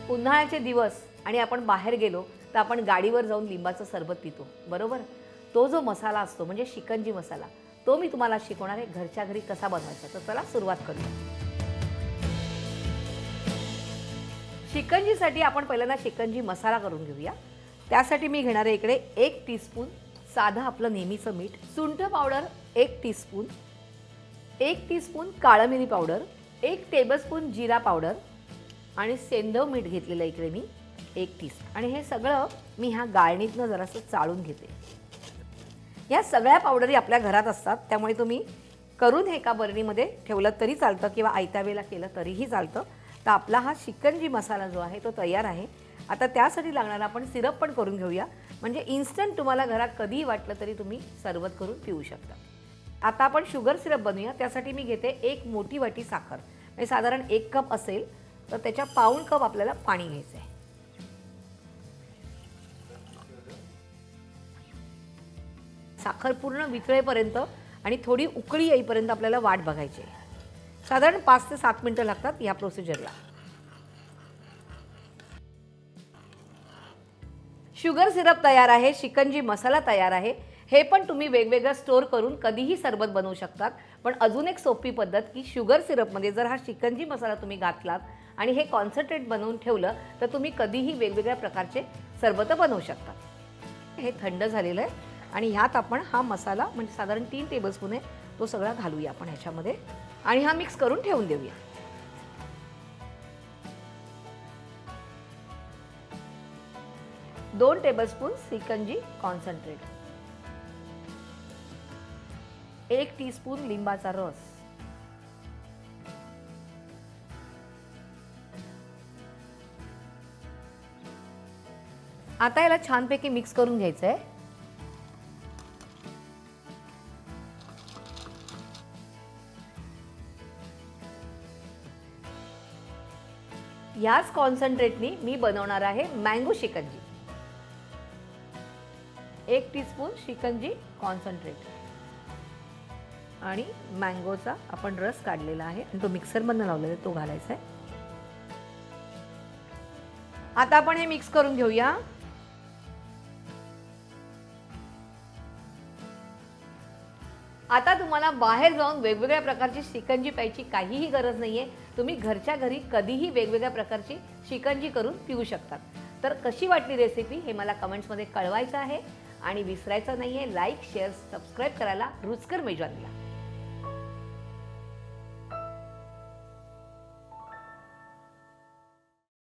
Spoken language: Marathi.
उन्हाळ्याचे दिवस आणि आपण बाहेर गेलो तर आपण गाडीवर जाऊन लिंबाचं सरबत पितो, बरोबर? तो जो मसाला असतो म्हणजे शिकंजी मसाला, तो मी तुम्हाला शिकवणार आहे घरच्या घरी कसा बनवायचा. तर चला सुरुवात करूया. शिकंजीसाठी आपण पहिल्यांदा शिकंजी मसाला करून घेऊया. त्यासाठी मी घेणार आहे इकडे 1 टीस्पून साधं आपलं नेहमीचं मीठ, सुंठ पावडर 1 टीस्पून, 1 टीस्पून काळं मिरी पावडर, 1 टेबलस्पून जिरा पावडर आणि सेंधव मीठ घेतलेलं इकडे मी 1 टीस्पून. आणि हे सगळं मी ह्या गाळणीतनं जरासं चाळून घेते. या सगळ्या पावडरी आपल्या घरात असतात, त्यामुळे तुम्ही करून हे एका बरणीमध्ये ठेवलं तरी चालतं किंवा आयत्या वेळेला केलं तरीही चालतं. तर आपला हा शिकंजी मसाला जो आहे तो तयार आहे. आता त्यासाठी लागणारा आपण सिरप पण करून घेऊया, म्हणजे इन्स्टंट तुम्हाला घरात कधीही वाटलं तरी तुम्ही सरबत करून पिऊ शकता. आता आपण शुगर सिरप बनवूया. त्यासाठी मी घेते 1 मोठी वाटी साखर, म्हणजे साधारण 1 कप असेल तर त्याच्या पाऊण कप आपल्याला पाणी घ्यायचं आहे. साखर पूर्ण वितळेपर्यंत आणि थोडी उकळी येईपर्यंत आपल्याला वाट बघायची आहे. साधारण 5 ते 7 मिनिटं लागतात या प्रोसिजरला. शुगर सिरप तयार आहे, शिकंजी मसाला तयार आहे. हे पण तुम्ही वेगवेगळं स्टोअर करून कधीही सरबत बनवू शकतात. पण अजून एक सोपी पद्धत की शुगर सिरपमध्ये जर हा शिकंजी मसाला तुम्ही घातलात आणि हे कॉन्सन्ट्रेट बनवून ठेवलं तर तुम्ही कधीही वेगवेगळ्या प्रकारचे सरबत बनवू शकता. हे थंड झालेलं आहे आणि ह्यात आपण हा मसाला म्हणजे साधारण 3 टेबलस्पून आहे तो सगळा घालूया आपण ह्याच्यामध्ये आणि हा मिक्स करून ठेवून देऊया. दोन टेबलस्पून शिकंजी कॉन्सन्ट्रेट, 1 टीस्पून लिंबाचा रस, आता याला छानपैकी मिक्स करून घ्यायचं आहे. याच कॉन्सन्ट्रेटनी मी बनवणार आहे मँगो शिकंजी. 1 टीस्पून शिकंजी कॉन्सन्ट्रेट आणि मँगोचा आपण रस काढलेला आहे आणि तो मिक्सरमधनं लावलेला आहे तो घालायचा आहे. आता आपण हे मिक्स करून घेऊया. आता तुम्हाला बाहेर जाऊन वेगवेगळ्या प्रकारची शिकंजी प्यायची काहीही गरज नाहीये. तुम्ही घरच्या घरी कधीही वेगवेगळ्या प्रकारची शिकंजी करून पिऊ शकतात. तर कशी वाटली रेसिपी हे मला कमेंट्समध्ये कळवायचं आहे आणि विसरायचं नाहीये लाईक, शेअर, सबस्क्राईब करायला रुचकर मेजवानीला.